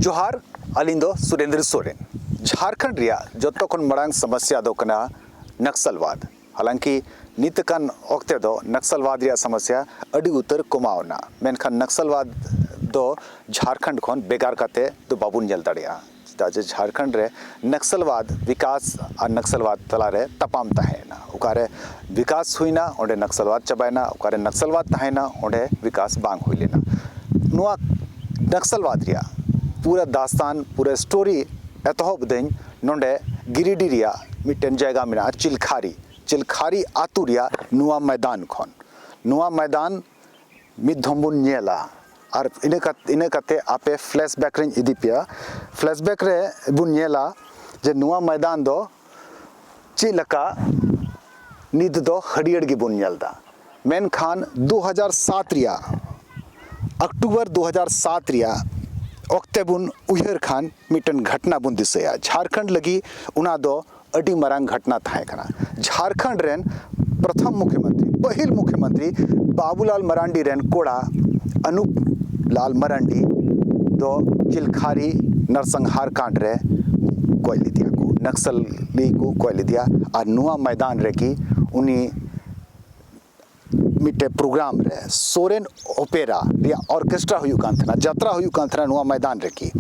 जोहार अलिंग दो सुरेंद्र सोरेन झारखंड रिया जतो खन मरांग समस्या दो कना नक्सलवाद। हालांकि नितकन ओक्ते दो नक्सलवाद रिया समस्या अडी उतर कमावना मेनखान नक्सलवाद दो झारखंड खन बेगार काते दो बाबुन जल दड़िया जे झारखंड रे नक्सलवाद विकास और नक्सलवाद तलारे तपाम तहेना उकारे विकास हुईना ओंडे नक्सलवाद चबायना उकारे नक्सलवाद तहेना ओंडे विकास बांग हुईलेना नुआ नक्सलवाद रिया पूरा दास्तान पूरा स्टोरी एतहब दें नोंडे गिरिडीह रिया मिटेन जायगा मेना चिलखारी आतु रिया नुआ मैदान खन नुआ मैदान मिद धम्बुन नेला और इने कते आपे फ्लैशबैक रें इदी पिया फ्लैशबैक रे बुन नेला जे नुआ मैदान दो चिलका निद दो हड़ियड़ गी बुन नेलदा मेनखान 2007 रिया अक्टूबर 2007 रिया ओक्ते बुन उहर खान मिटन घटना बुन दिसया झारखंड लगी उना दो अडी मरांग घटना थाए कना झारखंड रेन प्रथम मुख्यमंत्री पहिल मुख्यमंत्री बाबूलाल मरांडी रेन कोड़ा अनूप लाल मरांडी दो चिलखारी नरसंहार कांड रे कोयली दिया को नक्सली को कोयली दिया और नुआ मैदान रे की उनी मिटे प्रोग्राम रे सोरेन ओपेरा रिया ऑर्केस्ट्रा हुई कांथना यात्रा हुई कांथना नुआ मैदान रे की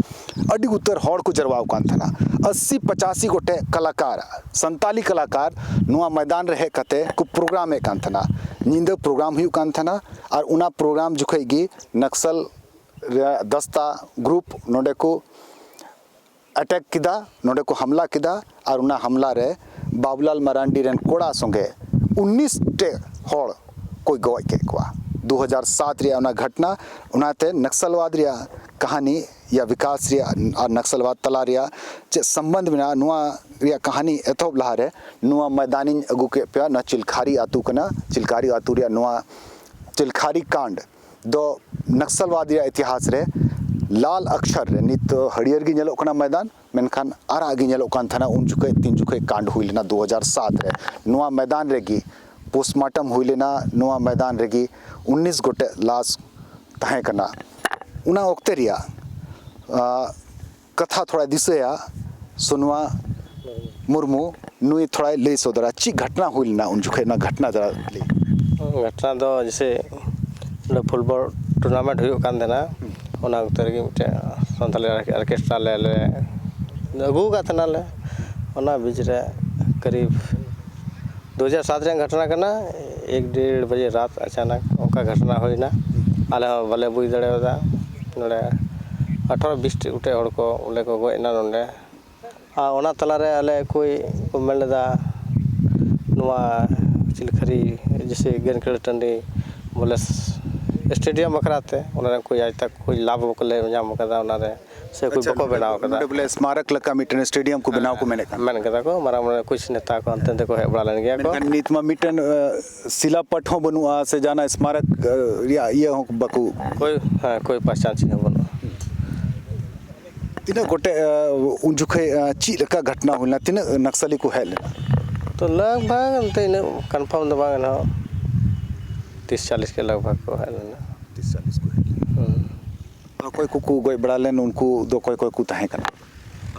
अडी उत्तर हॉड़ को जरवाव कांथना 80-85 गोटे कलाकार संताली कलाकार नुआ मैदान रहे कते को प्रोग्राम है कांथना नींद प्रोग्राम हुई कांथना और उना प्रोग्राम जुखेगी नक्सल दस्ता ग्रुप नोडे को अटैक किदा नोडे को हमला किदा और उना हमला रे बाबूलाल मरांडी रेन कोड़ा संगे 19 टे हॉड़ कोई गवाई के कुआ 2007 रिया उना घटना उनाते नक्सलवाद रिया कहानी या विकास रिया और नक्सलवाद तला रिया चे संबंध में नुआ रिया कहानी एथोब लहारे नुआ मैदानी अगु के पे न चिलखारी आतु कना चिलखारी आतु रिया नुआ चिलखारी कांड दो नक्सलवाद रिया इतिहास रे लाल अक्षर रे नित हड़ियर गी नेलो कना मैदान मेनखान आरा गी नेलो कान थाना उन जुके तीन जुके कांड हुई लेना 2007 रे नुआ मैदान रेगी पोस्टमार्टम हुई लेना नुआ मैदान रेगी 19 गोटे लाश तहे कना उना ओक्ते रिया कथा थोड़ा दिसया सुनवा मुर्मू नुई थोड़ा ले सोदरा ची घटना हुई लेना उन जुके ना घटना जरा घटना दो जैसे फुटबॉल टूर्नामेंट हुई कान देना उना उतर के मिटे संताली ऑर्केस्ट्रा ले अगू का तना ले उना बीच रे करीब 2007 रे घटना करना 1-1.5 बजे रात अचानक उनका घटना हुई ना आले भले बुझ दड़ेदा नोडे 18-20 उठे हड़ को उले को गोयना नोडे आ ओना तला रे आले कोई को मेलदा नुआ चिलखरी जैसे गेनखेड़ टंडी बोले स्टेडियम बकराते उन्होंने कोई आज तक कोई लाभ बकले नाम कदा उन्होंने से कोई बको बनाव कदा बोले स्मारक लका मिटन स्टेडियम को बनाव को मैंने कदा को मारा मन कुछ नेता को अंत को है बड़ा लन गया को नीतमा मिटन सिला पठो बनुआ से जाना स्मारक या ये हो बकु कोई हां कोई पहचान छी बनो तिने गोटे उन जुखे ची लका घटना हुलना तिने नक्सली को है तो लगभग अंत कंफर्म दबा ना 30-40 के लगभग को है ना 30-40 को है कोई कुकु गोय बड़ा लेन उनको दो कोई को तहे कना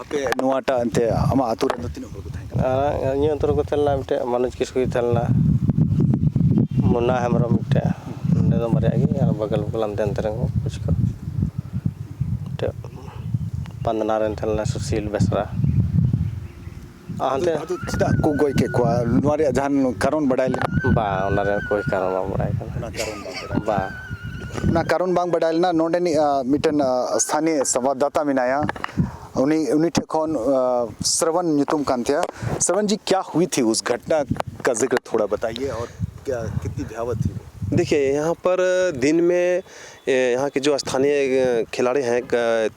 आपे नुआटा अंते अमा आतु रे तिनो को तहे कना नी अंतर को तलना मिटे मनोज किसको तलना मुन्ना हमरो मिटे ने दो मरे आगे यार बगल बगल अंते तरंग कुछ को ते पंदनारन तलना सुशील बेसरा आंते चिता को गोय के को नुआरे जहान कारण बडाइल बा उनारे कोई कारण बांग बडाय कना बा ना कारण बांग बडाइल ना नोडे मिटन स्थानीय संवाददाता मिनाया उन्हीं ठेकोन श्रवण नितुम कांतिया श्रवण जी क्या हुई थी उस घटना का जिक्र थोड़ा बताइए और क्या कितनी भयावह थी देखिए यहाँ पर दिन में यहाँ के जो स्थानीय खिलाड़ी हैं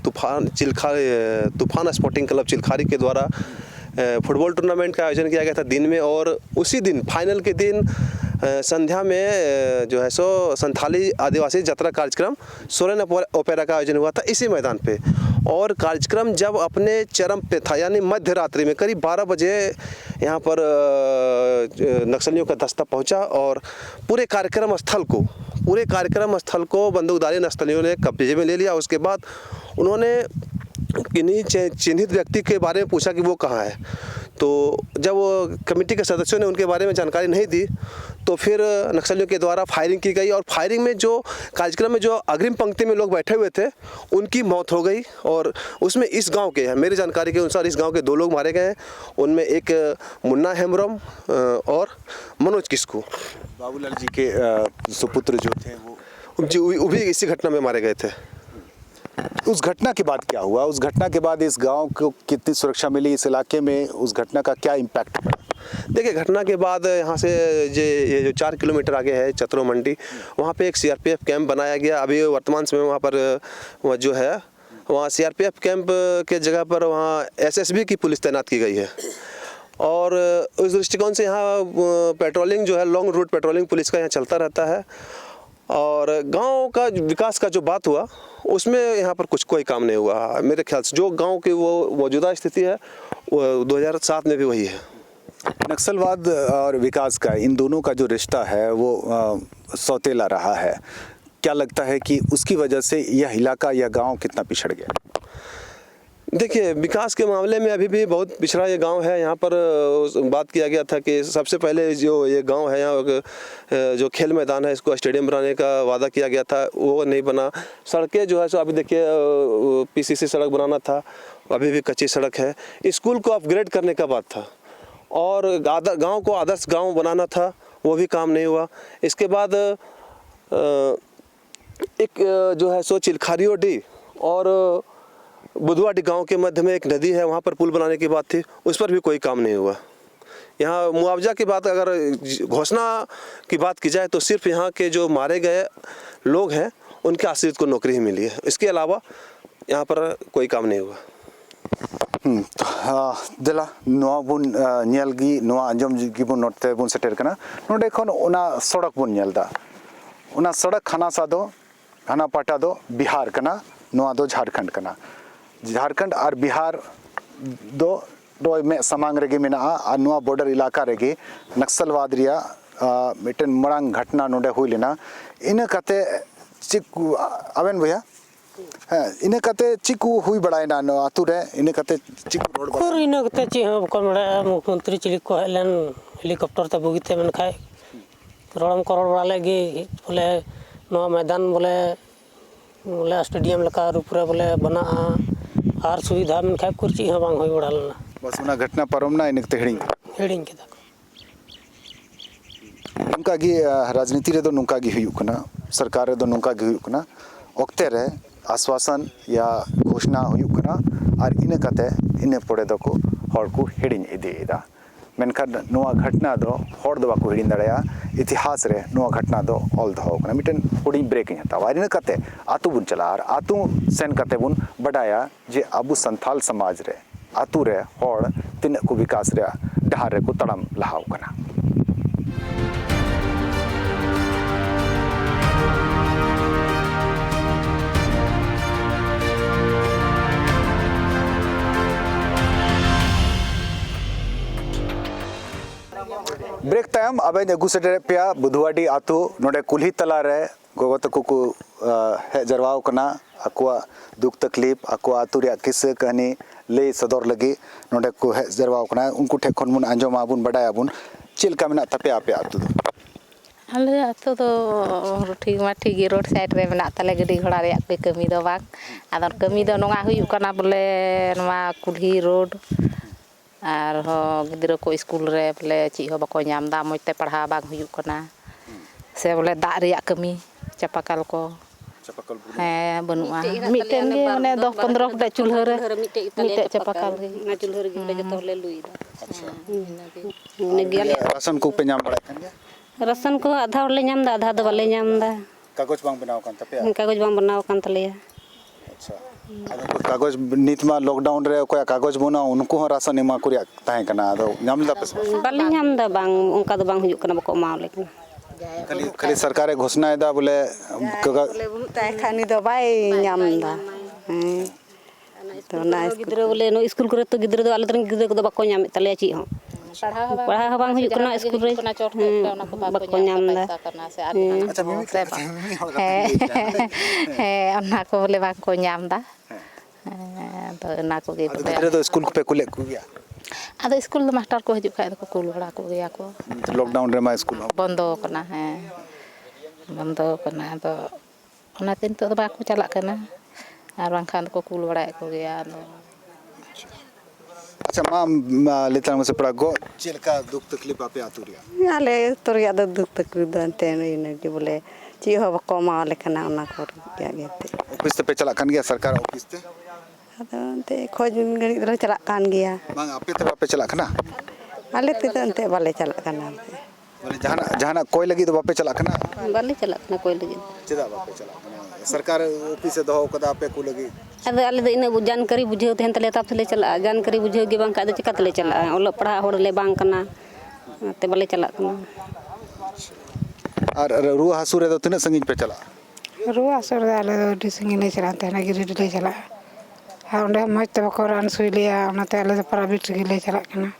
तूफान स्पोर्टिंग क्लब चिलखारी के द्वारा फुटबॉल टूर्नामेंट का आयोजन किया गया था दिन में और उसी दिन फाइनल के दिन संध्या में जो है सो संथाली आदिवासी यात्रा कार्यक्रम सोरेन ओपेरा का आयोजन हुआ था इसी मैदान पे और कार्यक्रम जब अपने चरम पे था यानी मध्य रात्रि में करीब 12 बजे यहाँ पर नक्सलियों का दस्ता पहुँचा और पूरे कार्यक्रम स्थल को बंदूकधारी नक्सलियों ने कब्जे में ले लिया। उसके बाद उन्होंने किन्हीं चिन्हित व्यक्ति के बारे में पूछा कि वो कहाँ है, तो जब वो कमेटी के सदस्यों ने उनके बारे में जानकारी नहीं दी तो फिर नक्सलियों के द्वारा फायरिंग की गई और फायरिंग में जो कार्यक्रम में जो अग्रिम पंक्ति में लोग बैठे हुए थे उनकी मौत हो गई। और उसमें इस गांव के, मेरी जानकारी के अनुसार इस गांव के 2 लोग मारे गए हैं, उनमें एक मुन्ना हेम्ब्रम और मनोज किस्कू। बाबूलाल जी के सुपुत्र जो थे वो भी इसी घटना में मारे गए थे। उस घटना के बाद क्या हुआ? उस घटना के बाद इस गांव को कितनी सुरक्षा मिली? इस इलाके में उस घटना का क्या इम्पैक्ट पड़ा? देखिए, घटना के बाद यहाँ से ये जो 4 किलोमीटर आगे है चतरो मंडी, वहाँ पे एक सीआरपीएफ कैंप बनाया गया। अभी वर्तमान समय वहाँ पर जो है वहाँ सीआरपीएफ कैंप के जगह पर वहाँ एसएसबी की पुलिस तैनात की गई है। और उस दृष्टिकोण से यहाँ पेट्रोलिंग जो है, लॉन्ग रूट पेट्रोलिंग पुलिस का यहाँ चलता रहता है। और गांव का विकास का जो बात हुआ उसमें यहाँ पर कोई काम नहीं हुआ मेरे ख्याल से। जो गांव की वो मौजूदा स्थिति है वो 2007 में भी वही है। नक्सलवाद और विकास का, इन दोनों का जो रिश्ता है वो सौतेला रहा है। क्या लगता है कि उसकी वजह से यह इलाका, यह गांव कितना पिछड़ गया? देखिए, विकास के मामले में अभी भी बहुत पिछड़ा ये गांव है। यहाँ पर बात किया गया था कि सबसे पहले जो ये गांव है, यहाँ जो खेल मैदान है इसको स्टेडियम बनाने का वादा किया गया था, वो नहीं बना। सड़कें जो है सो अभी देखिए पीसीसी सड़क बनाना था, अभी भी कच्ची सड़क है। स्कूल को अपग्रेड करने का बात था और गांव को आदर्श गांव बनाना था, वो भी काम नहीं हुआ। इसके बाद एक जो है सो चिलखारियो डी और बुधवाडी गांव के मध्य में एक नदी है, वहाँ पर पुल बनाने की बात थी, उस पर भी कोई काम नहीं हुआ। यहाँ मुआवजा की बात, अगर घोषणा की बात की जाए तो सिर्फ यहाँ के जो मारे गए लोग हैं उनके आश्रित को नौकरी ही मिली है, इसके अलावा यहाँ पर कोई काम नहीं हुआ। दिला नोआ बुन नेलगी नोआ अंजम गी बुन नोटते बुन सेटेर कना नोडे खन ओना सड़क बुन नेलदा। ओना सड़क खाना सा दो हाना पाटा दो बिहार कना, नोआ दो झारखंड कना। झारखंड और बिहार दो में समांग रेगे मेना आ नोआ बॉर्डर इलाका रेगे नक्सलवाद रिया मिटन मरांग घटना नोडे हुई लेना। इन कते चिकू आवेन भैया इन कते चिकू हुई बड़ायना नो आतु रे इन कते चिकू रोड और इन कते ची हम कोन बड़ा मुख्यमंत्री चिली को हेलन हेलीकॉप्टर ते बुगिते मन खाय रोडम करोड़ वाले गे बोले नो मैदान बोले स्टेडियम लका रूपरे बोले बना आर सुविधा मन खाय कुर्ची हम बांग होई बड़ालना बस उना घटना परमना इन कते हेडिंग के तक नुका गी राजनीति रे दो नुका गी हुयुक कना, सरकार रे दो नुका गी हुयुक कना। ओक्ते रे आश्वासन या घोषणा हुयुक कना और इन कते इन पड़े दो को हर को हिडिंग इदीदा। मेनखान नोआ घटना दो हर दो बाको हिडिंग दड़या इतिहास रे नोआ घटना दो ऑल दो कना मिटन हुडिंग ब्रेकिंग हतावा। इन कते आतु बुन चला और आतु सेन कते बुन बडाया जे अबु संथाल समाज रे आतु रे हर तिन को विकास रे डहार रे को तड़म लहाव कना। ब्रेक तायम अब अगू सेटे पे बुधवाडी आतु नोडे कुल्ही तला रे गोगो तको को हे जरवाव कना अकुआ दुख तकलीफ अकुआ आतु रे किस्सा कहानी ले सदर लगी नोडे को हे जरवाव कना उनको ठे खन मुन आंजमा बुन बडाया बुन चिलका मेना तपे आपे आतु दो आले आतु दो ठीक मा ठीक रोड साइड रे मेना तले गडी घोड़ा रे पे कमी दो बाग आदर कमी दो नोगा हुयु कना बोले नवा कुल्ही रोड और गिद्रा को स्कूल रे बोले ची हो बको नाम दा मोते पढ़ा बाग हुयु कना से बोले दा रिया कमी चापाकल को है बनुआ मिटेन गे माने 10-15 फुट चूल्हा रे मिटे चापाकल गे ना चूल्हा रे गे जतो ले लुई दा। अच्छा ने गेले राशन को पे नाम बड़ा कन गया राशन को आधा ले नाम दा आधा दो वाले नाम दा कागज बांग बनाव कन तपे कागज बांग बनाव कन तलिया। अच्छा कागज नित मा लॉकडाउन रे कोया कागज बना उनको राशन एमा कुरिया ताहे कना दो नाम दा पे बाली नाम दा बांग उनका दो बांग हुयु कना बको माव लेकिन खाली सरकार घोषणा दा बोले ताय खानी दो बाय नाम दा तो ना गिद्रा बोले नो स्कूल करे तो गिद्रा दो आले तरन गिद्रा को दो बको नाम तले ची हो पढ़ा बांग हुयु कना स्कूल रे कना चोट ना को बको नाम दा। अच्छा मिमी है अन्ना को बोले बांग को नाम दा ᱟᱫᱚ ᱚᱱᱟ ᱠᱚᱜᱮ ᱟᱫᱚ ᱜᱤᱫᱽᱨᱟᱹ ᱫᱚ ᱥᱠᱩᱞ ᱠᱚᱯᱮ ᱠᱩᱞᱮᱫ ᱠᱚᱜᱮᱭᱟ? ᱟᱫᱚ ᱥᱠᱩᱞ ᱫᱚ ᱢᱟᱥᱴᱟᱨ ᱠᱚ ᱦᱤᱡᱩᱜ ᱠᱷᱟᱡ ᱫᱚᱠᱚ ᱠᱩᱞ ᱵᱟᱲᱟ ᱠᱚᱜᱮᱭᱟ ᱠᱚ ᱞᱚᱠᱰᱟउन ᱨᱮᱢᱟ स्कूल ᱦᱚᱸ ᱵᱚᱱᱫᱚ ᱠᱟᱱᱟ ᱦᱮᱸ ᱵᱚᱱᱫᱚ ᱠᱟᱱᱟ ᱟᱫᱚ ᱚᱱᱟᱛᱮ ᱱᱤᱛᱚᱜ ᱫᱚ ᱵᱟᱠᱚ ᱪᱟᱞᱟᱜ ᱠᱟᱱᱟ ᱟᱨ ᱵᱟᱝᱠᱷᱟᱱ ᱫᱚᱠᱚ ᱠᱩᱞ ᱵᱟᱲᱟᱭᱮᱫ ᱠᱚᱜᱮᱭᱟ ᱟᱫᱚ अच्छा माँ लेता हूँ से पड़ा गो चेल का दुख तकलीफ आपे आतु रिया आले तो रिया द दुख तकलीफ द अंते इन के बोले ची हो बको माले कना ओना को रिया गेते ऑफिस ते पे चला कान गया सरकार ऑफिस ते अदो अंते खोज गणी दर चला कान गया मांग आपे ते बापे चला कना आले ते अंते बाले चला काना बोले जहाना जहाना कोई लगी तो बापे चला कना ᱵᱟᱞᱮ ᱪᱟᱞᱟᱜ ᱠᱟᱱᱟ ᱠᱚᱭ ᱞᱟᱹᱜᱤᱫ चेदा बापे चला कना सरकार ऑफिस से दहो कदा आपे को लगी ᱟᱫᱚ ᱟᱞᱮ ᱫᱚ ᱤᱱᱟᱹ ᱡᱟᱱᱠᱟᱨᱤ ᱵᱩᱡᱷᱟᱹᱣ ᱛᱟᱦᱮᱱ ᱛᱟᱞᱮ ᱛᱟᱵ ᱛᱮᱞᱮ ᱪᱟᱞᱟᱜᱼᱟ ᱡᱟᱱᱠᱟᱨᱤ ᱵᱩᱡᱷᱟᱹᱣ ᱜᱮ ᱵᱟᱝ ᱠᱷᱟᱡ ᱫᱚ ᱪᱤᱠᱟ ᱛᱮᱞᱮ ᱪᱟᱞᱟᱜᱼᱟ ᱚᱞᱚᱜ ᱯᱟᱲᱦᱟᱜ ᱦᱚᱲ ᱞᱮ ᱵᱟᱝ ᱠᱟᱱᱟ ᱚᱱᱟᱛᱮ ᱵᱟᱞᱮ ᱪᱟᱞᱟᱜ ᱠᱟᱱᱟ और रुआ हसू रे तो तिना संगीन पे चला रुआ हासुर ᱫᱚ ᱟᱞᱮ ᱫᱚ ᱟᱹᱰᱤ ᱥᱟᱺᱜᱤᱧ ᱞᱮ ᱪᱟᱞᱟᱜ ᱛᱟᱦᱮᱱᱟ ᱜᱤᱨᱤᱰᱤ ᱞᱮ ᱪᱟᱞᱟᱜᱼᱟ ᱟᱨ ᱚᱸᱰᱮ ᱢᱚᱡᱽ ᱛᱮ ᱵᱟᱠᱚ ᱨᱟᱱ ᱥᱩᱭ ᱞᱮᱭᱟ ᱚᱱᱟᱛᱮ ᱟᱞᱮ ᱫᱚ ᱯᱨᱟᱭᱵᱷᱮᱴ ᱨᱮᱜᱮ ᱞᱮ ᱪᱟᱞᱟᱜ ᱠᱟᱱᱟ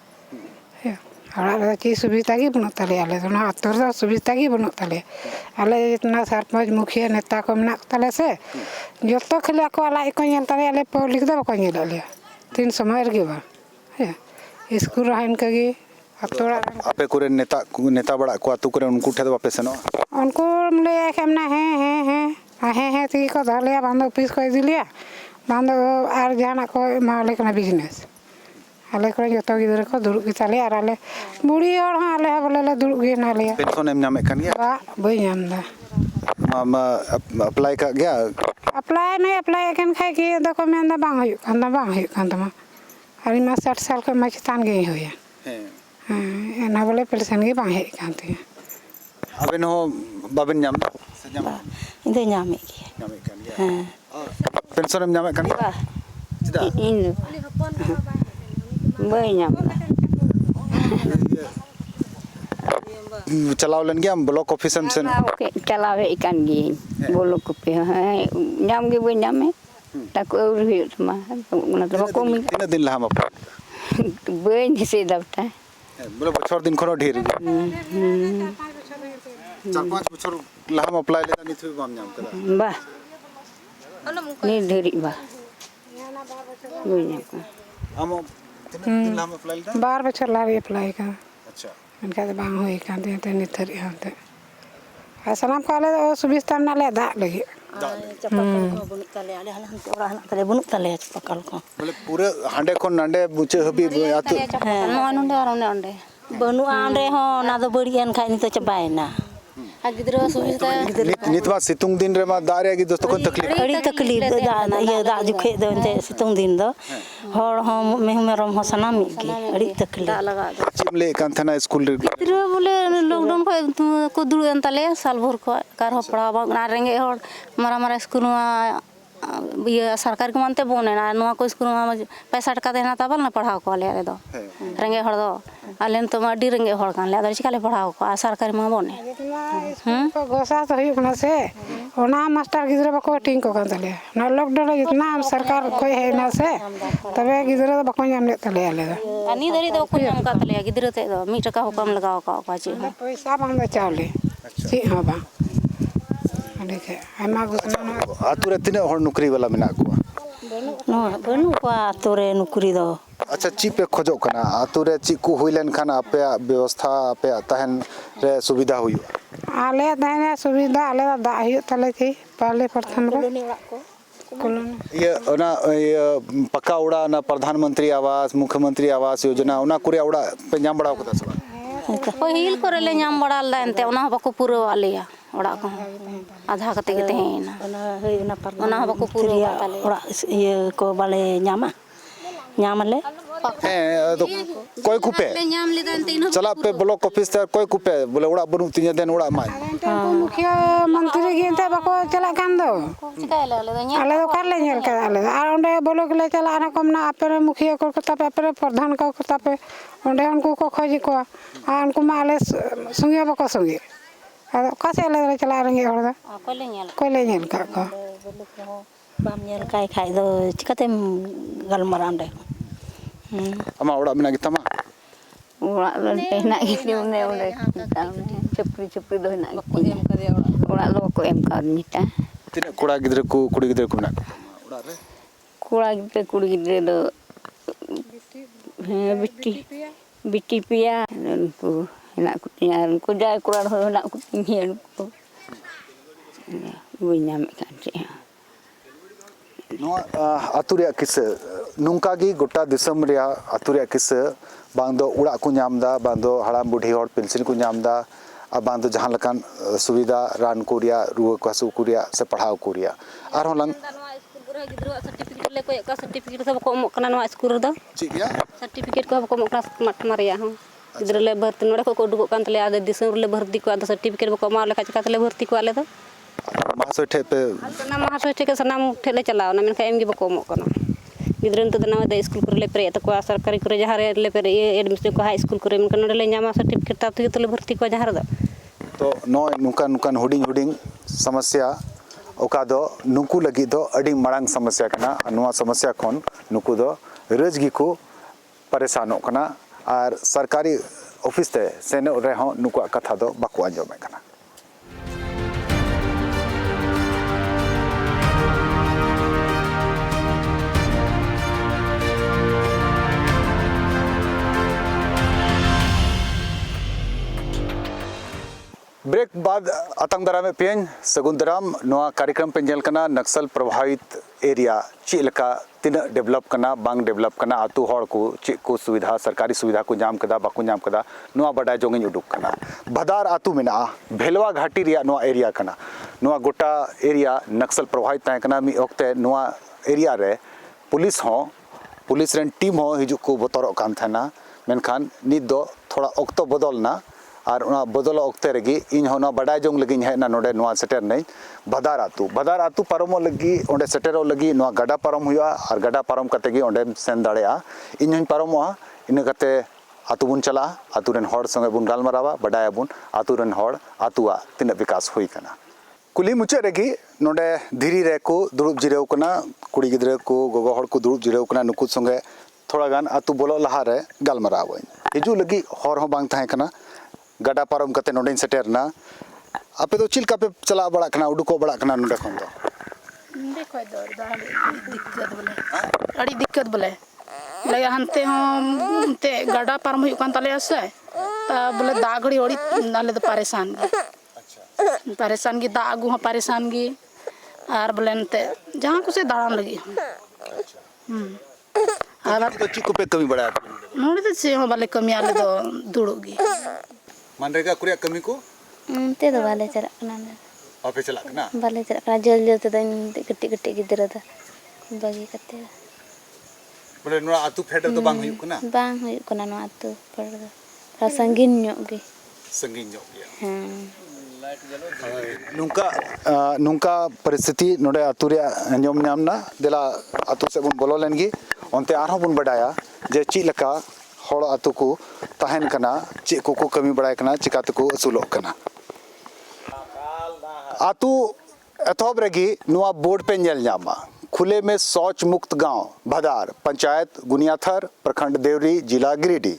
ᱚᱲᱟᱜ ᱨᱮᱫᱚ ᱪᱮᱫ ᱥᱩᱵᱤᱫᱷᱟ ᱜᱮ ᱵᱟᱹᱱᱩᱜ ᱛᱟᱞᱮᱭᱟ ᱟᱞᱮ ᱫᱚ ᱚᱱᱟ ᱟᱹᱛᱩ ᱨᱮᱫᱚ ᱥᱩᱵᱤᱫᱷᱟ ᱜᱮ ᱵᱟᱹᱱᱩᱜ ᱛᱟᱞᱮᱭᱟ ᱟᱞᱮ ᱡᱤᱛᱱᱟ ᱥᱚᱨᱯᱚᱧᱡᱽ ᱢᱩᱠᱷᱤᱭᱟᱹ ᱱᱮᱛᱟ ᱠᱚ ᱢᱮᱱᱟᱜ ᱛᱟᱞᱮ ᱥᱮ ᱡᱚᱛᱚ ᱠᱷᱟᱹᱞᱤ ᱟᱠᱚᱣᱟᱜ ᱞᱟᱡ ᱠᱚ ᱧᱮᱞ ᱛᱟᱞᱮᱭᱟ ᱟᱞᱮ ᱯᱟᱵᱽᱞᱤᱠ ᱫᱚ ᱵᱟᱠᱚ ᱧᱮᱞ ᱞᱮᱭᱟ ᱛᱤᱱ ᱥᱚᱢᱚᱭ ᱨᱮᱜᱮ ᱵᱟᱝ स्कूल रहा इनका गी अतो आपे कोरे नेता बड़ा को अतु करे उनको ठे बापे सनो उनको ले केमना है ती को धलिया बांध ऑफिस को इदी लिया बांध और जाना को माले कना बिजनेस आले को जतो गिदर को दुड़ के चले और आले बुढ़ी और हां आले बोले ले दुड़ गे ना लिया पेंशन एम नामे कन गया बा बई नामदा मामा अप्लाई का गया अप्लाई नहीं अप्लाई कन खाई के देखो मेंदा बांग हुई कांदा मा अरे मा 60 साल का मैं चितान गई हुई हां ना बोले पेंशन गे बांग हे कांते अबे नो बाबन नाम से नाम ᱤᱧ ᱧᱟᱢᱮ ᱜᱮ नामे कन गया हां पेंशन एम नामे कन गया चिदा ᱤᱧ ᱵᱟᱹᱧ ᱧᱟᱢ चलाव लन गया ब्लॉक ऑफिस से ᱪᱟᱞᱟᱣ ᱦᱮᱡ ᱠᱟᱱ ᱜᱤᱭᱟᱹᱧ ᱵᱚᱞᱚ ᱠᱚᱯᱮ ᱧᱟᱢ ᱜᱮ ᱵᱟᱹᱧ ᱧᱟᱢᱮ ᱴᱟᱠᱟ ᱟᱹᱣᱨᱤ ᱦᱩᱭᱩᱜ ᱛᱟᱢᱟ ᱚᱱᱟ ᱫᱚ ᱵᱟᱠᱚ तीन दिन लहा मप ᱵᱟᱹᱧ ᱫᱤᱥᱟᱹᱭ ᱫᱟ ᱵᱮᱴᱟ बोले बछर दिन खरो ढेर 4-5 बछर लहा अप्लाई लेदा निथ बाम नाम कदा ᱵᱟ ᱱᱤᱛ ᱫᱷᱟᱹᱨᱤᱡ ᱵᱟ ᱵᱟᱹᱧ ᱧᱟᱢ ᱠᱟᱱᱟ हम दिन लहा अप्लाई लेदा 12 बछर ला अप्लाई का अच्छा इनका तो बांग हुई कांते ते निथर हांते सलाम को आले सुविधा में ले दाग लगी बोले पूरे हांडे को नांडे बुचे हबी आतु गिद्रा सुविधा नितवा सितुंग दिन रे मा दारे गी दोस्त को तकलीफ अड़ी तकलीफ ये दा जुखे दो सितुंग दिन दो हर हम मेहु मेरम हो सना मिगी अड़ी तकलीफ चिमले कांथना स्कूल रे गिद्रा बोले लॉकडाउन को दुड़ एन ताले साल भर को कार हो पढ़ा बा रेंगे हर मारा मारा स्कूल ये सरकार के मानते बोने ना नवा को स्कूल में पैसा टका देना तबल ना पढ़ाओ को ले दो रेंगे हर दो आलेन तो माडी रेंगे हर कान ले दो चिकाले पढ़ाओ को सरकारी में बोने को गोसा तो हुई बना से ओना मास्टर गिदरा बको टिंग को कान तले ना लॉकडाउन जितना हम सरकार कोई है ना से तबे गिदरा बको नाम ले तले आले अनि दरी दो को नाम का तले गिदरा ते दो 1 टका हो कम लगाओ का पाची पैसा बांग चावले सी हां बा देखे आमा गुतना आतु रे तिने हर नौकरी वाला मेना को बनु को आतु रे नौकरी दो अच्छा ची पे खोजो कना आतु रे ची को होइलन खान आपे व्यवस्था आपे तहन रे सुविधा हुई आले दाने सुविधा आले दा हियो तले थी पहले प्रथम रे ये ओना ये पक्का उड़ा ना प्रधानमंत्री आवास मुख्यमंत्री आवास योजना ओना कुरे उड़ा पे नाम बड़ा होता सब पहिल करे ले नाम बड़ा लानते ओना बको पूरा वालिया ओड़ा को आधा कते के तेना ओना बको पूरा वाले ओड़ा ये को वाले नामा नामले तो कोई कुपे चला पे ब्लॉक ऑफिस ते कोई कुपे बोले उड़ा बनु तिने दिन उड़ा माय मुखिया मंत्री गिनते बको चला कान दो आले दो कर ले नेल का आले आ ओंडे ब्लॉक ले चला ना कमना आपरे मुखिया को तापे आपरे प्रधान को तापे ओंडे उनको को खोजी को आ उनको माले संगे बको संगे आ कसे ले चला रंगे हरदा कोई ले नेल का को बाम नेल काय खाय दो चिकते गलमरांडे अमा उड़ा मेना गितमा ओड़ा ना गिनी उन्ने ओले चपरी दो ना ओड़ा लो को एम का निटा तिने कोड़ा गिदरे को कुड़ी गिदरे को मेना उड़ा रे ᱠᱚᱲᱟ ᱜᱤᱫᱽᱨᱟᱹ ᱠᱩᱲᱤ ᱜᱤᱫᱽᱨᱟᱹ ᱫᱚ ᱦᱮᱸ ᱵᱤᱴᱤ ᱯᱮᱭᱟ ᱩᱱᱠᱩ ᱦᱮᱱᱟᱜ ᱠᱚᱛᱤᱧᱟ ᱟᱨ ᱩᱱᱠᱩ ᱡᱟᱭ ᱠᱚᱲᱟ ᱦᱚᱸ ᱦᱮᱱᱟᱜ ᱠᱚᱛᱤᱧᱟ ᱩᱱᱠᱩ ᱵᱟᱹᱧ ᱧᱟᱢᱮᱫ ᱠᱟᱱ ᱪᱮᱫ ᱦᱚᱸ ᱱᱚᱣᱟ ᱟᱛᱳ ᱨᱮᱭᱟᱜ ᱠᱤᱥᱟᱹ ᱱᱚᱝᱠᱟ ᱜᱮ ᱜᱚᱴᱟ ᱫᱤᱥᱚᱢ ᱨᱮᱭᱟᱜ ᱟᱛᱳ ᱨᱮᱭᱟᱜ ᱠᱤᱥᱟᱹ ᱵᱟᱝ ᱫᱚ ᱚᱲᱟᱜ ᱠᱚ ᱧᱟᱢ ᱮᱫᱟ ᱵᱟᱝ ᱫᱚ ᱦᱟᱲᱟᱢ ᱵᱩᱰᱷᱤ ᱦᱚᱲ ᱯᱮᱱᱥᱤᱱ ᱠᱚ ᱧᱟᱢ ᱮᱫᱟ ᱟᱨ ᱵᱟᱝ ᱫᱚ ᱡᱟᱦᱟᱸ ᱞᱮᱠᱟᱱ ᱥᱩᱵᱤᱫᱷᱟ ᱨᱟᱱ ᱠᱚ ᱨᱮᱭᱟᱜ ᱨᱩᱣᱟᱹ ᱠᱚ ᱦᱟᱹᱥᱩ ᱠᱚ ᱨᱮᱭᱟᱜ ᱥᱮ ᱯᱟᱲᱦᱟᱣ ᱠᱚ ᱨᱮᱭᱟᱜ ᱟᱨᱦᱚᱸ ᱞᱟᱝ ᱜᱤᱫᱽᱨᱟᱹᱣᱟᱜ ᱥᱟᱨᱴᱤᱯᱷᱤᱠᱮᱴ ᱞᱮ ᱠᱚᱭᱚᱜ ᱠᱟᱜ ᱥᱟᱨᱴᱤᱯᱷᱤᱠᱮᱴ ᱫᱚ ᱵᱟᱠᱚ ᱮᱢᱚᱜ ᱠᱟᱱᱟ ᱱᱚᱣᱟ ᱥᱠᱩᱞ ᱨᱮᱫᱚ ᱪᱮᱫ ᱜᱮᱭᱟ ᱥᱟᱨᱴᱤᱯᱷᱤᱠᱮᱴ ᱠᱚᱦᱚᱸ ᱵᱟᱠᱚ ᱮᱢᱚᱜ ᱠᱟᱱᱟ ᱢᱟᱴᱷᱢᱟ ᱨᱮᱭᱟᱜ ᱦᱚᱸ ᱜᱤᱫᱽᱨᱟᱹ ᱞᱮ ᱵᱷᱚᱨᱛᱤ ᱱᱚᱰᱮ ᱠᱷᱚᱡ ᱠᱚ ᱩᱰᱩᱠᱚᱜ ᱠᱟᱱ ᱛᱟᱞᱮᱭᱟ ᱟᱫᱚ ᱫᱤᱥᱚᱢ ᱨᱮᱞᱮ ᱵᱷᱚᱨᱛᱤ ᱠᱚᱣᱟ ᱟᱫᱚ ᱥᱟᱨᱴᱤᱯᱷᱤᱠᱮᱴ ᱵᱟᱠᱚ ᱮᱢᱟ ᱞᱮᱠᱷᱟᱱ ᱪᱤᱠᱟ ᱛᱮᱞᱮ ᱵᱷᱚᱨᱛᱤ ᱠᱚᱣᱟ ᱟᱞᱮ ᱫᱚ ᱢᱟᱦᱟᱥᱚᱭ ᱴᱷᱮᱡ ᱯᱮ ᱥᱟᱱᱟᱢ ᱢᱟᱦᱟᱥᱚᱭ ᱴᱷᱮᱡ ᱥᱟᱱᱟᱢ ᱴᱷᱮᱡ ᱞᱮ ᱪᱟᱞᱟᱣᱱᱟ ᱢᱮᱱᱠᱷᱟᱱ ᱮᱢᱜᱮ ᱵᱟᱠᱚ ᱮᱢᱚᱜ ᱠᱟᱱᱟ ᱜᱤᱫᱽᱨᱟᱹ ᱱᱤᱛᱚᱜ ᱫᱚ ᱱᱟᱣᱟ ᱥᱠᱩᱞ ᱠᱚᱨᱮ ᱞᱮ ᱯᱮᱨᱮᱡ ᱛᱟᱠᱚᱣᱟ ᱥᱚᱨᱠᱟᱨᱤ ᱠᱚᱨᱮ ᱡᱟᱦᱟᱸ ᱨᱮᱞᱮ ᱮᱰᱢᱤᱥᱚᱱ ᱠᱚᱣᱟ ᱦᱟᱭ ᱥᱠᱩᱞ ᱠᱚᱨᱮ ᱢᱮᱱᱠᱷᱟᱱ ᱱᱚᱰᱮ ᱞᱮ ᱧᱟᱢᱟ ᱥᱟᱨᱴᱤᱯᱷᱤᱠᱮᱴ ᱛᱟᱣ ᱛᱮᱜᱮ ᱛᱚᱞᱮ ᱵᱷᱚᱨᱛᱤ ᱠᱚᱣᱟ ᱡᱟᱦᱟᱸ ᱨᱮᱫᱚ ᱛᱚ ᱱᱚᱜᱼᱚᱭ ᱱᱚᱝᱠᱟᱱ ᱦᱩᱰᱤᱧ ᱥᱚᱢᱚᱥᱥᱟ ᱚᱠᱟ ᱫᱚ ᱱᱩᱠᱩ ᱞᱟᱹᱜᱤᱫ ᱫᱚ ᱟᱹᱰᱤ ᱢᱟᱲᱟᱝ ᱥᱚᱢᱚᱥᱥᱟ ᱠᱟᱱᱟ ᱟᱨ ᱱᱚᱣᱟ ᱥᱚᱢᱚᱥᱥᱟ ᱠᱷᱚᱱ ᱱᱩᱠᱩ ᱫᱚ ᱨᱳᱡ ᱜᱮᱠᱚ ᱯᱟᱨᱮᱥᱟᱱᱚᱜ ᱠᱟᱱᱟ ᱟᱨ ᱥᱚᱨᱠᱟরি ᱚᱯᱷᱤᱥ ᱛᱮ ᱥᱮᱱᱚᱜ ᱨᱮᱦᱚᱸ ᱱᱩᱠᱩᱣᱟᱜ ᱠᱟᱛᱷᱟ ᱫᱚ ᱵᱟᱠᱚ ᱟᱸᱡᱚᱢᱮᱫ ᱠᱟᱱᱟ ब्रेक बाद आतंक दाराम पेन सगुन दाराम नोआ कार्यक्रम पे नेल कना नक्सल प्रभावित एरिया चेलका तीना डेवलप कना बांग डेवलप कना आतु हड़ को चेक को सुविधा सरकारी सुविधा को नाम कदा बाको नाम कदा नोआ बडाय जोंगिन उडुक कना भदार आतु मेना भेलवा घाटी रिया नोआ एरिया कना नोआ गोटा एरिया नक्सल प्रभावित ताहे कना मी ओक्ते नोआ एरिया रे पुलिस रेन टीम हो हिजुक को बतरक कान थाना मेनखान नित दो थोड़ा ऑक्तो बदलना और बदल ऑक्ते रेगी इन होना बडाय जोंग लगी हेना नोडे नोआ सेटर नहीं भदार आतु पारमो लगी ओंडे सेटेरो लगी नोआ गडा पारम हुआ और गडा पारम कते गी ओंडे सेन दाड़ेया इन हन पारमोआ इन कते आतु बुन चला आतु रेन हड़ संगे बुन गालमारावा बडाय बुन आतु रेन हड़ आतुआ तिना विकास हुई कना कुली मुचे रेगी नोडे धीरी रे को दुड़ुब जिरेव कना कुड़ी गिद्रे को गोगो हड़ को दुड़ुब जिरेव कना नुकु संगे थोड़ा गान आतु बोलो लहा रे गालमाराव हिजु लगी हर हो बांग थाहे कना गडा पारम कते नोडे सेटेरना आपे तो चिलका पे चला बड़ा कना उडुको बड़ा कना नोडे खन दो देखो दो अड़ी दिक्कत बोले लगे हनते हम ते गडा पारम हुई कान ताले से ता बोले दागड़ी ओड़ी नाले तो परेशान परेशान की दागु हां परेशान की आर बोले नते जहां को से दाड़ान लगी आर तो चिको पे कमी बड़ा नोडे तो से हम बाले कमी आले तो दुड़ोगी मनरेगा कुरिया कमी को ते दो बाले चला कना आपे चला कना बाले चला कना जल ते कट्टी गिदरा दा बागी कते बोले नोआ आतु फेडर तो बांग हुई कना नो आतु पर रा संगीन ᱧᱚᱜ गया नुंका परिस्थिति नोडे आतु रे अंजम नामना देला आतु से बुन बोलो लेनगी ओनते आरहो बुन बडाया जे ची लका हड़ आतु को तहन कना चे को कमी बड़ाय कना चिकाते को असुलो कना आतु एथोब रेगी नुआ बोर्ड पे नेल जामा खुले में शौच मुक्त गांव भदार पंचायत गुनियाथर प्रखंड देवरी जिला गिरिडीह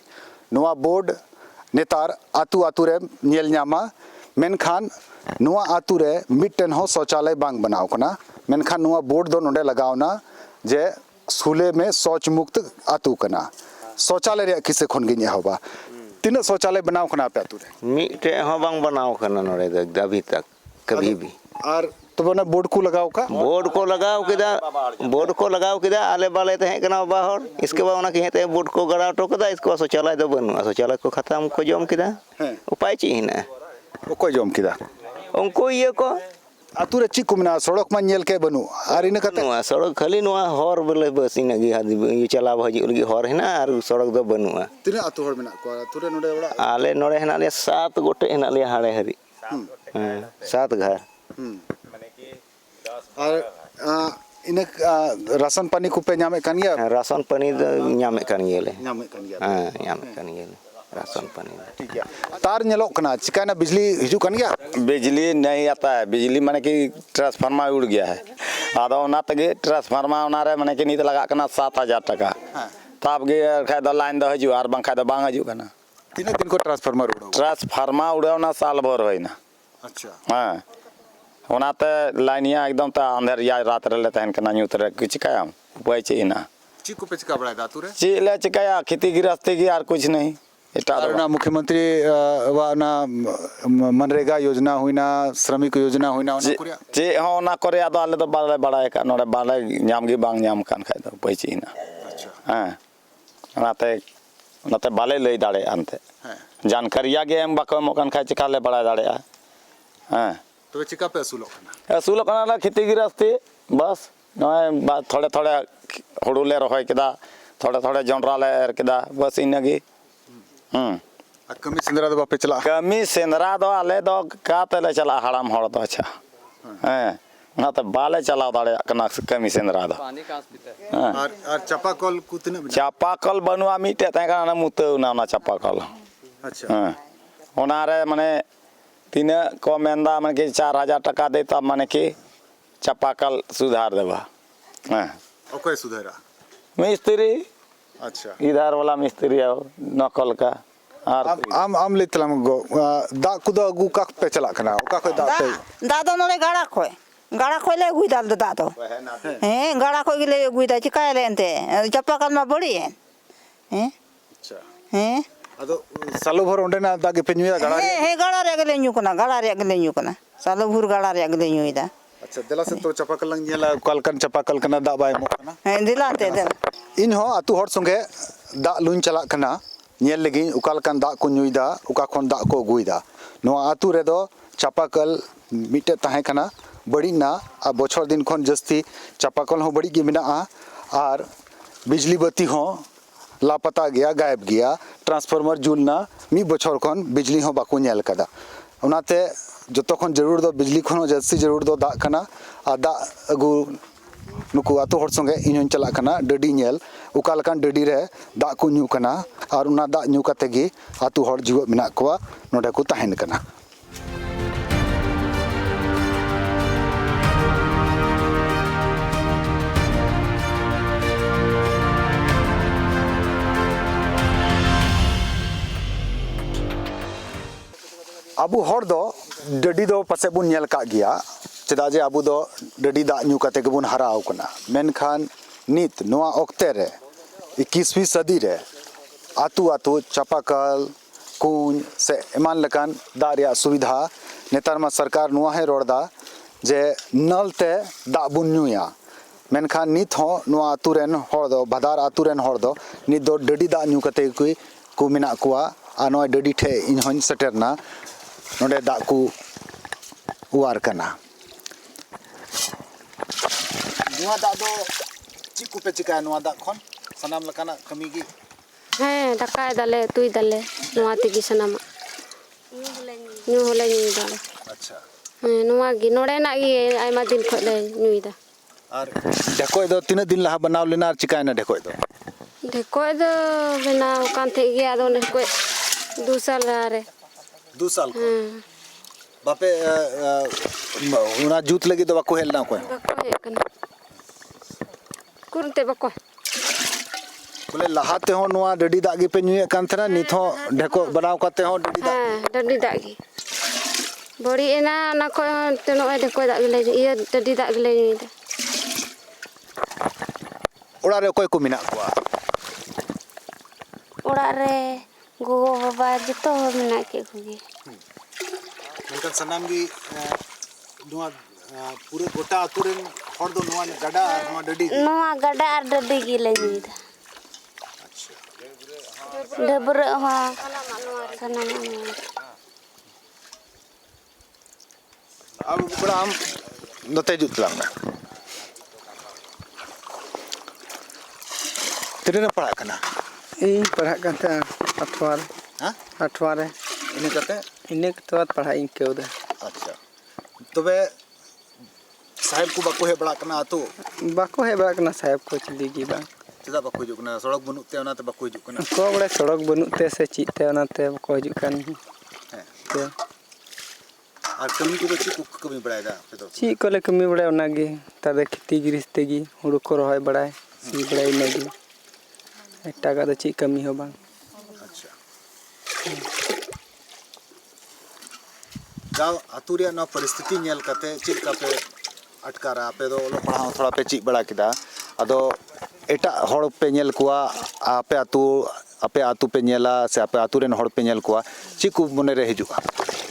नुआ बोर्ड नेतार आतु आतु रे नेल जामा मेनखान नुआ आतु रे मिटन हो शौचालय बांग बनाव कना मेनखान नुआ बोर्ड दो नोडे लगावना जे खुले में शौच मुक्त आतु कना शौचालय रे किसे खन गिन हबा तीन शौचालय बनाव कना पे आतु रे मिटे हो बांग बनाव कना नोडे अभी तक कभी भी और तो बने बोर्ड को लगाव किदा आले बाले तहे कना बाहर इसके बाद उना के बोर्ड को गड़ा टो कदा इसको शौचालय दो बनु शौचालय को खत्म को जम किदा उपाय ची हिना को जम किदा उनको ये को आतु रे ची को मना सड़क मा नेल के बनु आर इन कते नुआ सड़क खाली नुआ हर बोले बस इन गी ये चला भजी लगी हर हिना और सड़क दो बनुआ तीन आतु हर मेना को आतु रे नोडे बड़ा आले नोडे हिना ले 7 गोटे हिना ले हाड़े हरी 7 घर और इन राशन पानी को पे नामे कान गया राशन पानी नामे कान गेले नामे कान गया नामे कान गेले राशन पानी ठीक है तार नेलो कना चिकाना बिजली हिजु कान गया बिजली नहीं आता है बिजली माने कि ट्रांसफार्मर उड़ गया है आदो ना तगे ट्रांसफार्मर ओना रे माने कि नीत लगा कना 7000 टका तब गे खाय द लाइन द हजु आर बं खाय द बांग हजु कना तीन दिन को ट्रांसफार्मर उड़ावना साल भर होइना अच्छा हां ओनाते लाइनिया एकदम ता अंधेर या रात रे तहन कना न्यूत रे चिकाया उपाय चाहिए ना चीज को पे चिका बड़ा दातु रे चीज ले चिकाया खेती गृहस्थी की और कुछ नहीं और ना मुख्यमंत्री वा ना मनरेगा योजना हुई ना श्रमिक योजना हुई ना चे हाँ ना करे आदो आले तो बाले बड़ा का नोड़े बाले ᱧᱟᱢ गी बांग ᱧᱟᱢ कान खाय दो उपाय चाहिए ना हाँ नाते बाले लई दाड़े आनते जानकारिया गे एम बाको एमो कान खाय चिका ले बड़ा दाड़े हाँ तो चिका पे असूल करना खेती गृहस्थी बस नॉय थोड़े थोड़े हुड़ू ले रोहय केदा थोड़े थोड़े जोंडरा ले एर केदा बस इनगी कमी सेंद्रा दो बापे चला कमी सेंद्रा दो आले दो का तेले चला हड़ाम हड़ दो अच्छा ना तो बाले चला दाड़े कना कमी सेंद्रा दो और चापाकल कुतने चापाकल बनुआ मीटे ता का मुते ना चापाकल अच्छा ओना रे माने तीना को मेंदा माने कि 4000 टका देता माने कि चापाकल सुधार देबा ओके सुधारा मिस्त्री अच्छा इधर वाला मिस्त्री है नकल का आम लेतलाम गो दा कुदो अगु का पे चला कना ओका को दा पे दा दो नले गाड़ा खोय ले गुई दाल दा दो हैं गाड़ा खोय ले गुई दा चिकाय ले एंते चप्पा मा बड़ी है हैं अच्छा हैं अदो सालो भर ओंडे ना दा के पे न्यूया गाड़ा हे गाड़ा रे गले न्यू कना गाड़ा रे गले न्यू कना सालो भूर गाड़ा रे गले न्यू दा अच्छा दिला से तो चापाकल लंग नेला कलकन चापाकल कना दा बाय मो कना हैं दिला ते दे इन हो आतु हर संगे दा लुन चला कना नेल लगी उकालकन दा को न्यूइदा उका खन दा को गुइदा नो आतु रे दो चापाकल मिटे ताहे कना बड़ी ना आ बछर दिन खन जस्ती चापाकल हो बड़ी गे मिना आर बिजली बत्ती हो लापता गया गायब गया ट्रांसफार्मर जुलना मी बछर खन बिजली हो बाको नेल कदा उनाते जतो खन जरूर दो बिजली खन जस्ती जरूर दो दा कना आ दा अगु नुकु आतो हर संगे इन चला कना डडी नेल उकालकन डडी रे दा को न्यू कना और उना दा न्यू कते गी आतो हर जीव मिना कोआ नोडे को ताहेन कना अबु हर दो डडी दो पसे बुन नेल का गया चेदा जे अबु दो डडी दा न्यू कते के बुन हराव कना मेनखान नित नोआ ओक्ते रे 21वीं सदी रे आतु आतु चापाकल कुन से एमान लकान दा रिया सुविधा नेतार मा सरकार नोआ है रोडदा जे नल ते दा बुन न्यूया मेनखान नित हो नोआ आतु रेन हर दो भादार आतु रेन हर दो नित दो डडी दा न्यू कते को मिना कुआ आ नोय डडी ठे इन हन सेटरना नोडे दा को उवार कना नुआ दा दो चिकु पे चिका नुआ दा खन सनाम लकाना कमी गी हैं दकाय दाले तुई दाले नुआ तेगी सनाम न्यू होले न्यू दाले अच्छा हैं नुआ गी नोडे ना गी आयमा दिन खले न्यू दा और ढेकोय दो तीन दिन लहा बनाव लेना और चिकाय ना ढेकोय दो बनाव कान थे गया दो ने कोई 2 साल रे 2 साल बापे उना जूत लगी तो बाको हेल ना कोई बाको हे कना कुरते बाको बोले लहाते हो नुआ डडी दागी पे न्यूए कान थरा निथ हो ढेको बनाव करते हो डडी दा डडी दागी बड़ी एना ना को तनो ढेको दागी ले ये डडी दागी ले दा ओड़ा रे कोई को मिना कोआ ओड़ा रे गोगो बाबा जतो मिना के खुगी मेनकन सनाम गी नुआ पूरे गोटा आतुरेन हर दो नुआ गडा और नुआ डडी गी ले दा अच्छा डबर हां सनाम अब बड़ा हम नते जुतला में तेरे ने पढ़ा कना इन पढ़ा करता अठवार हां अठवार इने करते इने तो पढ़ाई केउ दे अच्छा तबे साहेब को बाको हे बड़ा कना तो बाको हे बड़ा कना साहेब को चली गी बा चदा बाको हिजु कना सड़क बनुते ओनाते बाको हिजु कना को बड़े सड़क बनुते से चीते ओनाते बाको हिजु कान ते और कमी को ची को कमी बड़ायदा ची को ले कमी बड़ाय ओनागी तादे खेती गिरिस्तेगी हुड़ु को रहोय बड़ाय सी बड़ाय नगी एकटा का ची कमी हो बांग अच्छा गाँव आतुरिया ना परिस्थिति नेल कते चिक का पे अटकारा पे दो लो पढ़ा थोड़ा पे चिक बड़ा किदा अदो एटा हड़ पे नेल कुआ आपे आतु पे नेला से आपे आतु रेन हड़ पे नेल कुआ ची को मने रे हिजुआ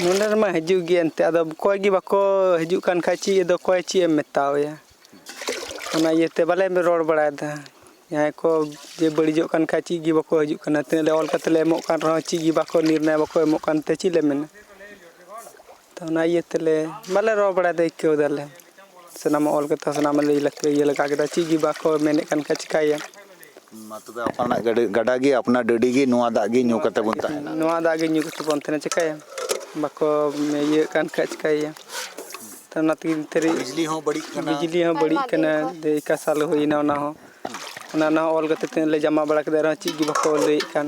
नोंडे मा हिजु गे एंते आदो कोय गी बाको हिजु कान खा ची दो कोय ची एम मेतावया ओना येते बाले में रोड बड़ा दा यहाँ को जे बड़ीजो कान खा ची गी बाको हिजु कान तेले ऑल कतले एमो कान रहो ची गी बाको निर्णय बाको एमो कान ते ची ले मेने तो ना येतेले बाले रोड बड़ा दे क्यों दले सनाम ऑल कता सनाम ले लके ये लगा के ची गी बाको मेने कान खा चिकाया मतबे अपना गडा गी अपना डडी गी नुआ दा गी न्यू कते बुनता है नुआ दा गी न्यू कते बुनते चिकाया बाको में ये कान खा चिकाया तो नाती तेरी बिजली हो बड़ी कना दे का साल होइना ना हो ना ऑल कते तेले जमा बड़ा के रह ची गी बाको ले कान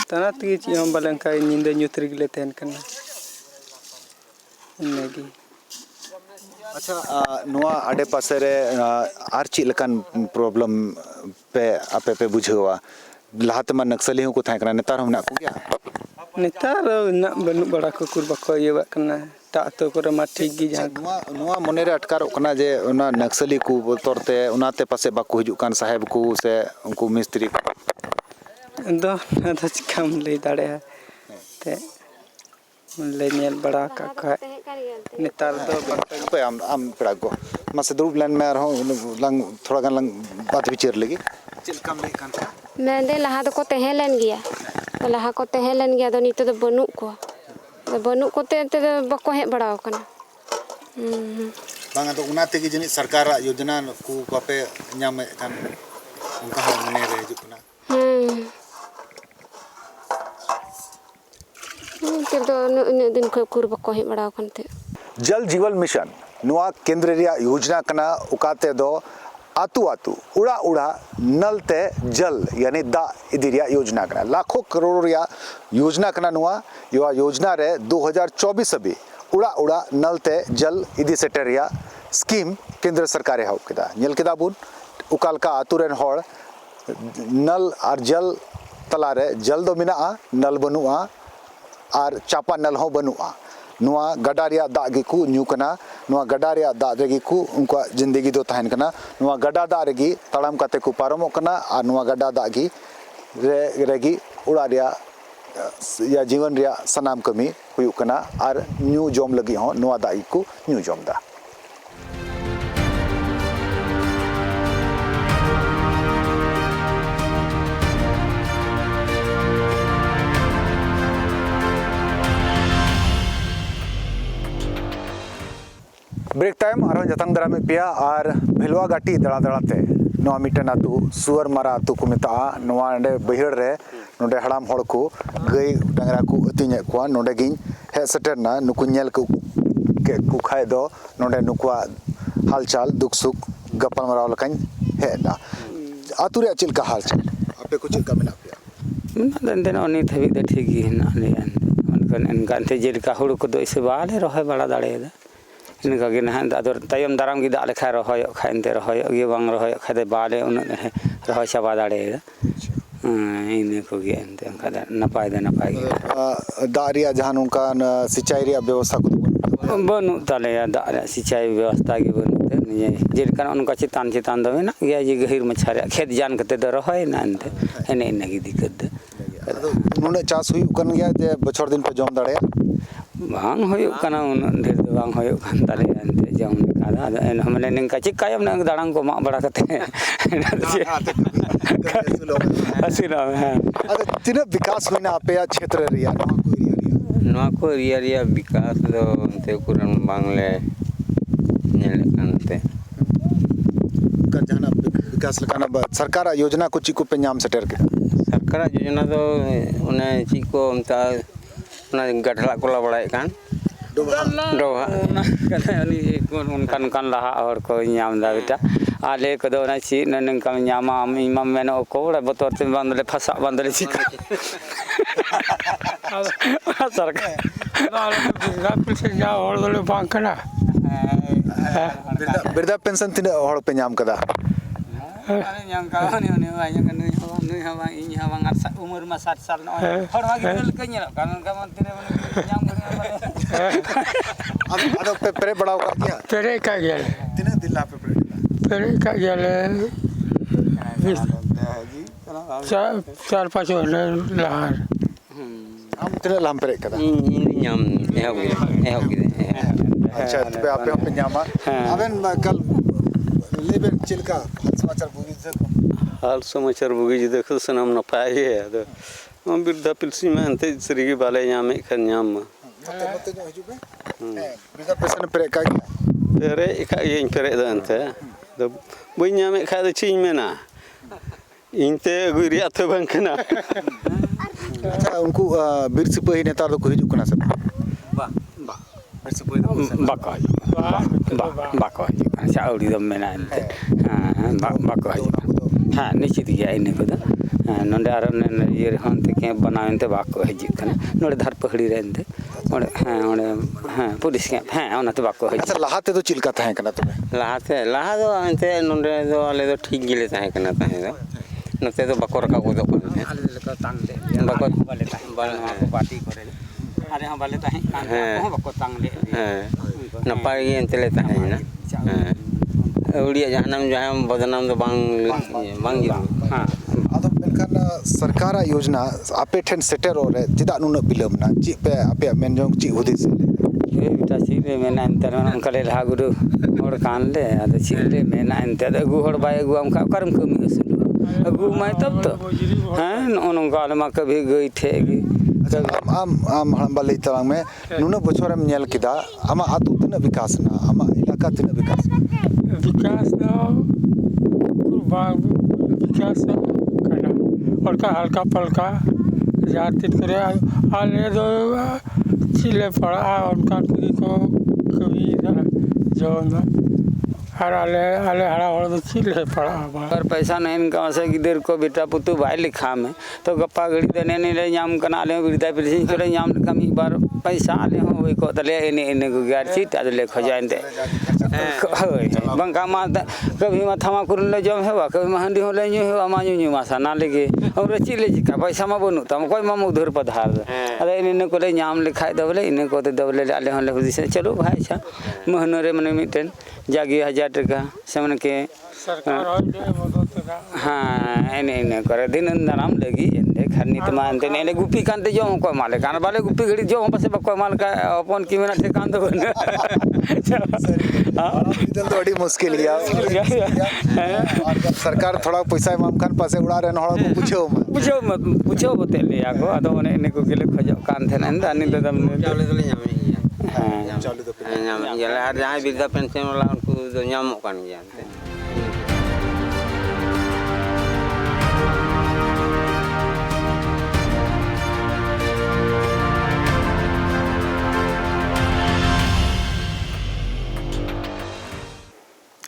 तो नाती ची हम बलन का निंदे न्यूत्री गिले तेन कना नेगी अच्छा नुआ आडे पासे रे आर ची लकान प्रॉब्लम पे आपे पे बुझेवा लाहत मा नक्सली हो को थाय कना नेतार हमना को क्या नेतार ना बनु बड़ा को कुर बाको ये कना ता तो को मा ठीक गी जा नुआ मने रे अटकार कना जे उना नक्सली को बोतरते उनाते पासे बाको हिजु कान साहेब को से उनको मिस्त्री दो चिकाम ले दाड़े ते ले नेल बड़ा का नेतार दो पे आम पेड़ा को मासे दुब लाइन में रहो लंग थोड़ा गान लंग बात विचार लगी चिल कम ले कान मैं दे लहा दो को तहे लेन गया तो लहा को तहे लेन गया तो नितो तो बनु को तो बनु को ते बको हे बड़ा कना बांगा तो उनाते की जनी सरकार योजना को बापे न्याम कान उनका हो मने रे जुकना दिन कुर बको हे बड़ा कनते जल जीवन मिशन नुआ केंद्र रिया योजना कना उकाते दो आतु आतु उड़ा उड़ा नल ते जल यानी दा इदी रिया योजना कना लाखों करोड़ रिया योजना कना नुआ युवा योजना रे 2024 अभी उड़ा उड़ा नल ते जल इदी सेटर रिया स्कीम केंद्र सरकार हाउ केदा नेल केदा बुन उकालका आतु रेन हड़ नल और जल तला रे जल दो मिना नल बनुआ और चापा नल हो बनुआ नुआ गडा रिया दा गी को न्यू कना नुआ गडा रिया दा रेगी को उनका जिंदगी दो तहन कना नुआ गडा दा रेगी तड़म काते को पारमो कना और नुआ गडा दा गी रेगी उड़ा रिया या जीवन रिया सनाम कमी हुयु कना और न्यू जॉम लगी हो नुआ दा गी को न्यू जॉम दा ब्रेक टाइम और जतन दरा में पिया और भेलवा गाटी दड़ा दड़ाते नवा मिटन आतु सुअर मारा आतु को मेता नवा नडे बहिड़ रे नोडे हड़ाम हड़ को गई डांगरा को अतिने को नोडे गिन हे सटरना नुकु नेल को के को खाय दो नोडे नुकुआ हालचाल दुख सुख गपल मराव लकान हे ना आतु रे चिल का हालचाल आपे को चिल का मेना पिया ना देन ओनी थबी दे ठीक ही ना ने अनकन ते जेल का हुड़ को दो इसे बाले रहे बड़ा दाड़े दा इनका गे ना दादो तायम दाराम गी दाले खा रहो खाइनते रहो गे बांग रहो खादे बाले उन रहो चाबा दाड़े इन को गे एंते अंका नपाय दे नपाय गे दारिया जहां उनका सिंचाई रिया व्यवस्था को बनु ताले दा सिंचाई व्यवस्था गे बनु ये जेलका उनका चितान चितान दो ना गे जे गहिर मछारे खेत जान कते दो रहो ना एंते एने इन गी दिक्कत नुने चास हुई कन गया जे बछर दिन पे जम दाड़े बांग होयो कना उन ढेर दो बांग होयो कान ताले एंते जम कादा एन हमने निंका चिकायम ना दाड़ांग को मा बड़ा कते असिरा है अरे तिने विकास होइना आपे या क्षेत्र रिया नवा को रिया विकास दो ते कुरन बांगले नेल कानते का जाना विकास लकाना सरकार योजना को चिको पे नाम सेटर के सरकार योजना दो उन्हें चिको हमता ना गठला कोला बड़ाय कान डोहा उनकान लहा और को नाम दा बेटा आले को दो ना ची ननका नामा इमाम मेनो को बड़ा बतौर ते बंदले फसा बंदले ची सरकार से जा और दले बांकना बिरदा पेंशन तिने हड़ पे नाम कदा yang kawan ni hawang ini hawang umur mas 60 साल न हर वागी कenya कानून का मंत्री yang ada pere bada ka क्या pere का गया तिने दिला पे pere का गया चार पाँच लहार हम तीन लाम पेरे कदा नाम अच्छा तबे आपे हम ᱧᱟᱢᱟ आबेन कल लेबेन चिलका समाचार बुगी जको हाल समाचार बुगी जी देखो सनम नपाय गे अदो हम बिरधा पिलसी में अंते सरीगे बाले ᱧᱟᱢ खान ᱧᱟᱢ मते मते जो हजू पे बिरधा पेशन पेरे का पेरे का इन पेरे द अंते द बई ᱧाम खा द चिन मेना इनते गुरिया तो बंग कना अच्छा उनको बीर सिपाही नेता दो को हिजू कना सब बा बीर सिपाही बाको बाको अच्छा औड़ी दम मेना अंते हां बाको हाँ निश्चित गया इन को नोंडे आरो ये हनते के बनावनते बाको हिजू कना नोडे धार पहड़ी रेंते हाँ पुलिस के हाँ ओनाते बाको हिजू अच्छा लहाते तो चिलका थाहे कना तबे लहा दो अंते नोंडे दो आले दो ठीक गिले थाहे कना थाहे दो नते तो बाको रका को दो आले लेका तांग ले बाको बाले पार्टी करे अरे हां बाले ताहे हां बाको तांग ले नपाय गे अंते ले ताहे ना उड़िया जहानम जहां बदनाम तो बांग हां आदो मेनखान सरकार योजना आपे ठेन सेटर रे जिदा नुन बिलमना ची पे आपे मेनजोंग ची हुदिस ए बेटा ची रे मेना अंतर कले लहा गुरु और कान ले आदो ची रे मेना अंतर अगु हड़ बाय अगु हम करम कमी असु अगु माय तब तो हां नोनका मा कभी गई थे आम हड़म लई तलांग में नुन बछोरम नेल किदा आमा आतु तना विकास ना आमा इलाका तना विकास ना विकास करना और का हल्का पलका जाति करे आले दो चिले पड़ा उनका को कभी जो ना हर आले हरा और तो चिले पड़ा अगर पैसा नहीं गाँव से गिदर को बेटा पुतु भाई लिखा में तो गप्पा घड़ी देने नहीं ले नाम कना ले बिरदा पिलसी करे नाम कमी बार पैसा आले हो वही को तले इने को गार सीट आले खजान दे होय बंका मा कभी मा थमा कुरन ले जम हेवा कभी मा हंडी हो ले न्यू हेवा मा न्यू मासा ना लेगे और चिले जिका पैसा मा बनु तम कोई मा उधर पधार अरे इने को ले नाम लिखाय दबले इने को दबले आले होले हुदिस चलो भाई छा महनो रे मने मिटेन जागी 1000 टका समन के सरकार हाँ इने करे दिन नाम लगी एंदे खरनी तमा एंते ने गुपी कांते जो को माले कान बाले गुपी घड़ी जो पसे बको माल का अपन की मेना ठेकान तो हां इधर तो बड़ी मुश्किल है और सरकार थोड़ा पैसा इमाम खान पासे उड़ा रहन हड़ा को पूछो बते ले आको अदो ने इने को गेले खजो कान थे ना नि तो दम चावले तो ले ᱧᱟᱢ हां चावले तो ᱧᱟᱢ याला आर जहां बिरदा पेंशन वाला उनको तो ᱧᱟᱢ कान गया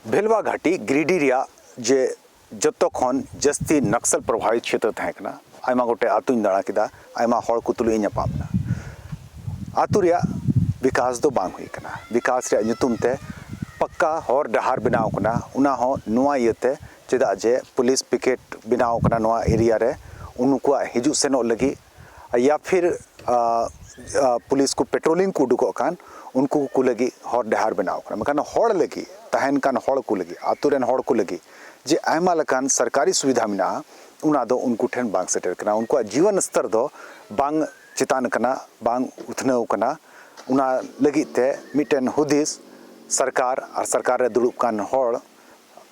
भेलवा घाटी गिरिडीह जे जतो खन जस्ती नक्सल प्रभावित क्षेत्र तहकना आयमा गोटे आतुन दाड़ा किदा आयमा हड़ कुतुल ᱧᱟᱯᱟᱢना आतु रे विकास दो बांग हुई कना विकास रे ᱧᱩᱛᱩᱢ ते पक्का हर डहार बनाव कना उना हो नुआ इयते चेदा जे पुलिस पिकेट बनाव कना नुआ एरिया रे उनको हिजु सेनो लगी या फिर पुलिस को पेट्रोलिंग को उडुको कान उनको को लगी हर डहार बनाव कना मकान हड़ लगी तहन कान हड़ को लगी आतु रेन हड़ को लगी जे आयमा लकान सरकारी सुविधा मिना उना दो उनको ठेन बांग सेटर कना उनको जीवन स्तर दो बांग चितान कना बांग उथनव कना उना लगी ते मिटेन हुदिस सरकार और सरकार रे दुड़ुब कान हड़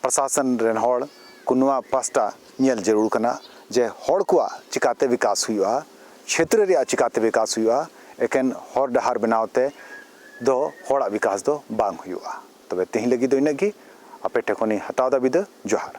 प्रशासन रेन हड़ कुनवा पास्टा नेल जरूर कना जे हड़ को चिकाते विकास हुआ क्षेत्र रे चिकाते विकास हुआ एकेन हड़ डहार बनावते दो हड़ा विकास दो बांग हुआ तबे तेही लगी दो इनगी आपे ठेकोनी हताव दा बिद जोहार।